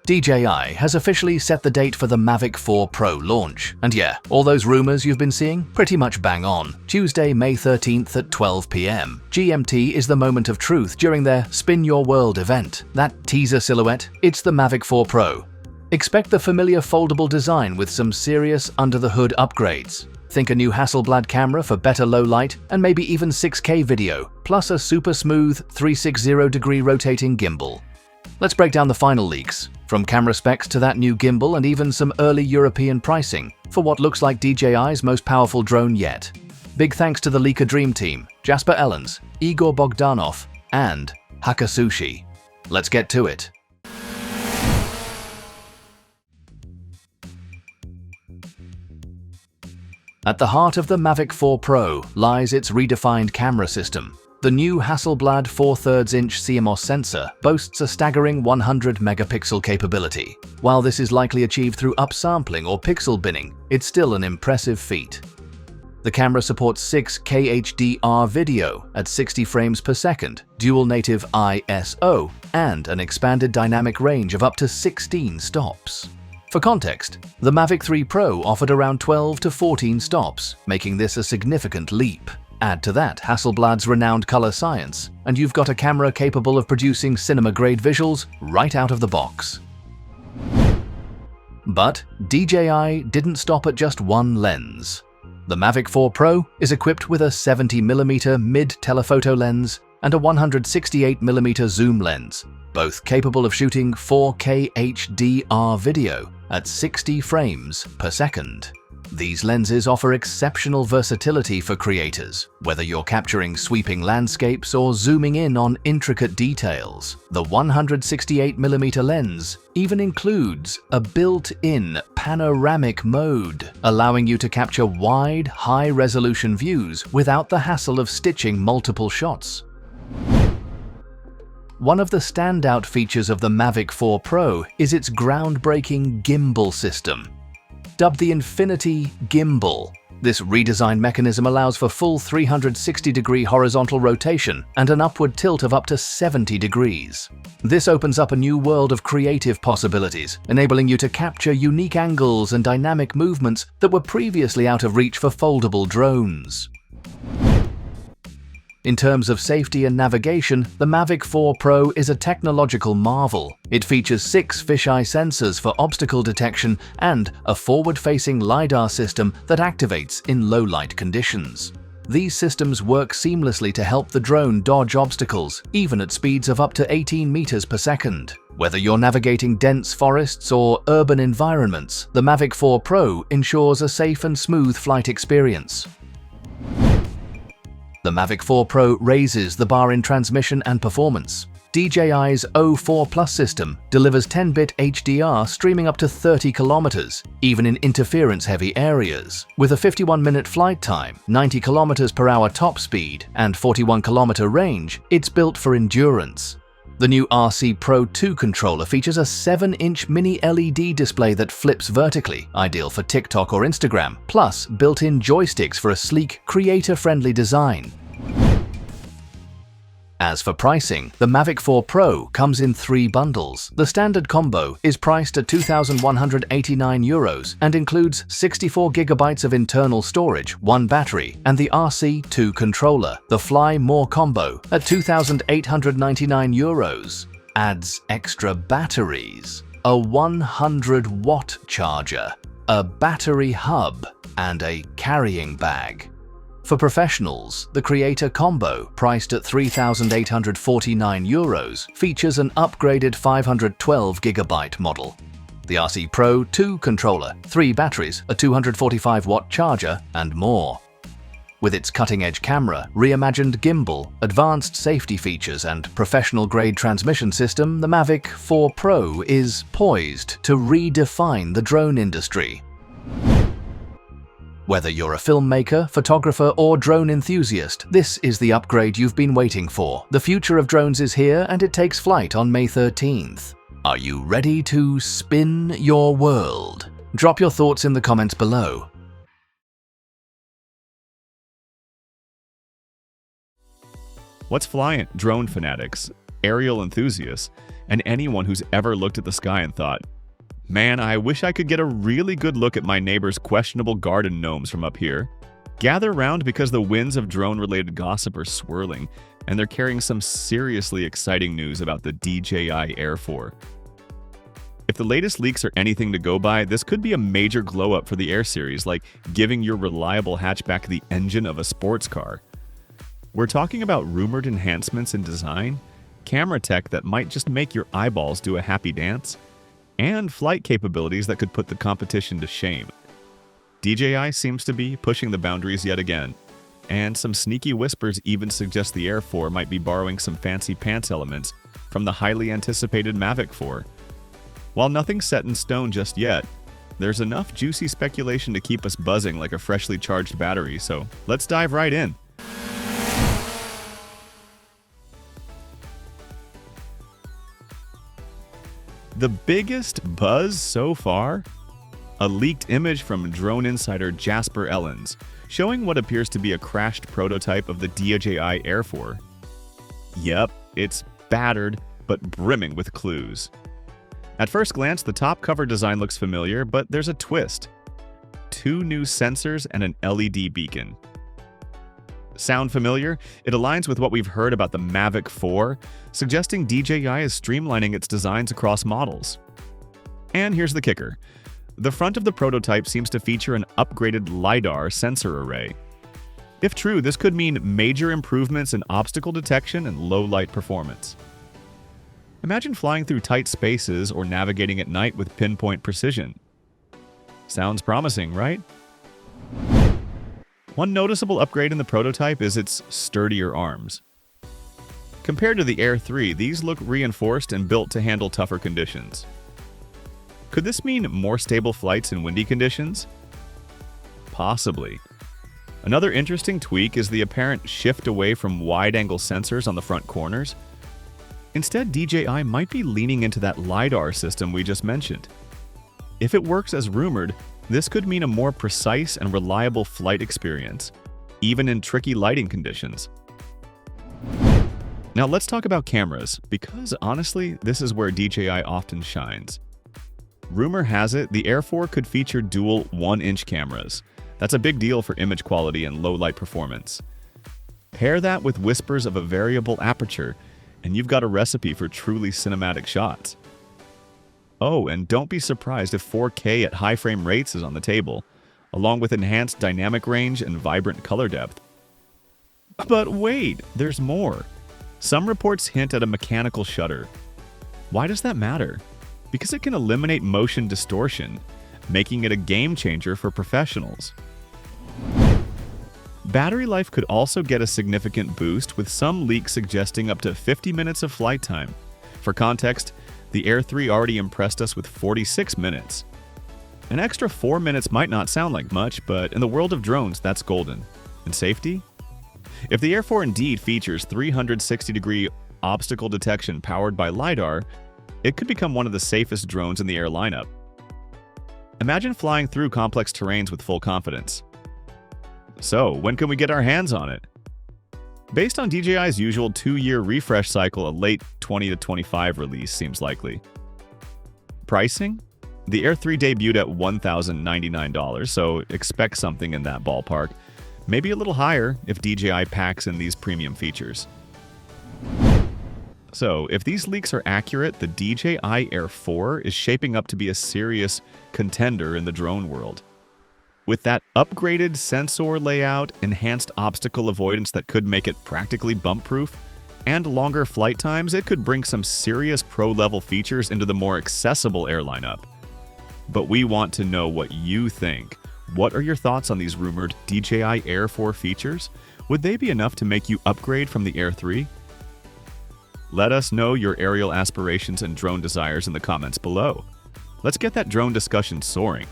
DJI has officially set the date for the Mavic 4 Pro launch. And yeah, all those rumors you've been seeing, pretty much bang on. Tuesday, May 13th at 12 p.m. GMT is the moment of truth during their Spin Your World event. That teaser silhouette, it's the Mavic 4 Pro. Expect the familiar foldable design with some serious under-the-hood upgrades. Think a new Hasselblad camera for better low light and maybe even 6K video, plus a super smooth 360-degree rotating gimbal. Let's break down the final leaks, from camera specs to that new gimbal and even some early European pricing for what looks like DJI's most powerful drone yet. Big thanks to the leaker dream team, Jasper Ellens, Igor Bogdanov, and Hakasushi. Let's get to it. At the heart of the Mavic 4 Pro lies its redefined camera system. The new Hasselblad 4/3-inch CMOS sensor boasts a staggering 100-megapixel capability. While this is likely achieved through upsampling or pixel binning, it's still an impressive feat. The camera supports 6K HDR video at 60 frames per second, dual native ISO, and an expanded dynamic range of up to 16 stops. For context, the Mavic 3 Pro offered around 12 to 14 stops, making this a significant leap. Add to that Hasselblad's renowned color science, and you've got a camera capable of producing cinema-grade visuals right out of the box. But DJI didn't stop at just one lens. The Mavic 4 Pro is equipped with a 70mm mid-telephoto lens and a 168mm zoom lens, both capable of shooting 4K HDR video at 60 frames per second. These lenses offer exceptional versatility for creators, whether you're capturing sweeping landscapes or zooming in on intricate details. The 168mm lens even includes a built-in panoramic mode, allowing you to capture wide, high-resolution views without the hassle of stitching multiple shots. One of the standout features of the Mavic 4 Pro is its groundbreaking gimbal system. Dubbed the Infinity Gimbal, this redesigned mechanism allows for full 360-degree horizontal rotation and an upward tilt of up to 70 degrees. This opens up a new world of creative possibilities, enabling you to capture unique angles and dynamic movements that were previously out of reach for foldable drones. In terms of safety and navigation, the Mavic 4 Pro is a technological marvel. It features 6 fisheye sensors for obstacle detection and a forward-facing LiDAR system that activates in low-light conditions. These systems work seamlessly to help the drone dodge obstacles, even at speeds of up to 18 meters per second. Whether you're navigating dense forests or urban environments, the Mavic 4 Pro ensures a safe and smooth flight experience. The Mavic 4 Pro raises the bar in transmission and performance. DJI's O4 Plus system delivers 10-bit HDR streaming up to 30 kilometers, even in interference-heavy areas. With a 51-minute flight time, 90 kilometers per hour top speed, and 41-kilometer range, it's built for endurance. The new RC Pro 2 controller features a 7-inch mini LED display that flips vertically, ideal for TikTok or Instagram, plus built-in joysticks for a sleek, creator-friendly design. As for pricing, the Mavic 4 Pro comes in 3 bundles. The standard combo is priced at €2,189 and includes 64 GB of internal storage, 1 battery, and the RC2 controller. The Fly More combo at €2,899 adds extra batteries, a 100-watt charger, a battery hub, and a carrying bag. For professionals, the Creator Combo, priced at €3,849, features an upgraded 512GB model. The RC Pro 2 controller, 3 batteries, a 245-watt charger, and more. With its cutting-edge camera, reimagined gimbal, advanced safety features, and professional-grade transmission system, the Mavic 4 Pro is poised to redefine the drone industry. Whether you're a filmmaker, photographer, or drone enthusiast, this is the upgrade you've been waiting for. The future of drones is here, and it takes flight on May 13th. Are you ready to spin your world? Drop your thoughts in the comments below. What's flying, drone fanatics, aerial enthusiasts, and anyone who's ever looked at the sky and thought, "Man, I wish I could get a really good look at my neighbor's questionable garden gnomes from up here." Gather round because the winds of drone-related gossip are swirling, and they're carrying some seriously exciting news about the DJI Air 4. If the latest leaks are anything to go by, this could be a major glow-up for the Air series, like giving your reliable hatchback the engine of a sports car. We're talking about rumored enhancements in design, camera tech that might just make your eyeballs do a happy dance, and flight capabilities that could put the competition to shame. DJI seems to be pushing the boundaries yet again, and some sneaky whispers even suggest the Air 4 might be borrowing some fancy pants elements from the highly anticipated Mavic 4. While nothing's set in stone just yet, there's enough juicy speculation to keep us buzzing like a freshly charged battery, so let's dive right in. The biggest buzz so far? A leaked image from drone insider Jasper Ellens, showing what appears to be a crashed prototype of the DJI Air 4. Yep, it's battered, but brimming with clues. At first glance, the top cover design looks familiar, but there's a twist. 2 new sensors and an LED beacon. Sound familiar? It aligns with what we've heard about the Mavic 4, suggesting DJI is streamlining its designs across models. And here's the kicker. The front of the prototype seems to feature an upgraded LiDAR sensor array. If true, this could mean major improvements in obstacle detection and low-light performance. Imagine flying through tight spaces or navigating at night with pinpoint precision. Sounds promising, right? One noticeable upgrade in the prototype is its sturdier arms. Compared to the Air 3, these look reinforced and built to handle tougher conditions. Could this mean more stable flights in windy conditions? Possibly. Another interesting tweak is the apparent shift away from wide-angle sensors on the front corners. Instead, DJI might be leaning into that LiDAR system we just mentioned. If it works as rumored, this could mean a more precise and reliable flight experience, even in tricky lighting conditions. Now let's talk about cameras, because honestly, this is where DJI often shines. Rumor has it the Air 4 could feature dual 1-inch cameras. That's a big deal for image quality and low-light performance. Pair that with whispers of a variable aperture, and you've got a recipe for truly cinematic shots. Oh, and don't be surprised if 4K at high frame rates is on the table, along with enhanced dynamic range and vibrant color depth. But wait, there's more. Some reports hint at a mechanical shutter. Why does that matter? Because it can eliminate motion distortion, making it a game changer for professionals. Battery life could also get a significant boost, with some leaks suggesting up to 50 minutes of flight time. For context, the Air 3 already impressed us with 46 minutes. An extra 4 minutes might not sound like much, but in the world of drones, that's golden. And safety? If the Air 4 indeed features 360-degree obstacle detection powered by LiDAR, it could become one of the safest drones in the Air lineup. Imagine flying through complex terrains with full confidence. So, when can we get our hands on it? Based on DJI's usual 2-year refresh cycle, a late 2025 release seems likely. Pricing? The Air 3 debuted at $1,099, so expect something in that ballpark. Maybe a little higher if DJI packs in these premium features. So, if these leaks are accurate, the DJI Air 4 is shaping up to be a serious contender in the drone world. With that upgraded sensor layout, enhanced obstacle avoidance that could make it practically bump-proof, and longer flight times, it could bring some serious pro-level features into the more accessible Air lineup. But we want to know what you think. What are your thoughts on these rumored DJI Air 4 features? Would they be enough to make you upgrade from the Air 3? Let us know your aerial aspirations and drone desires in the comments below. Let's get that drone discussion soaring.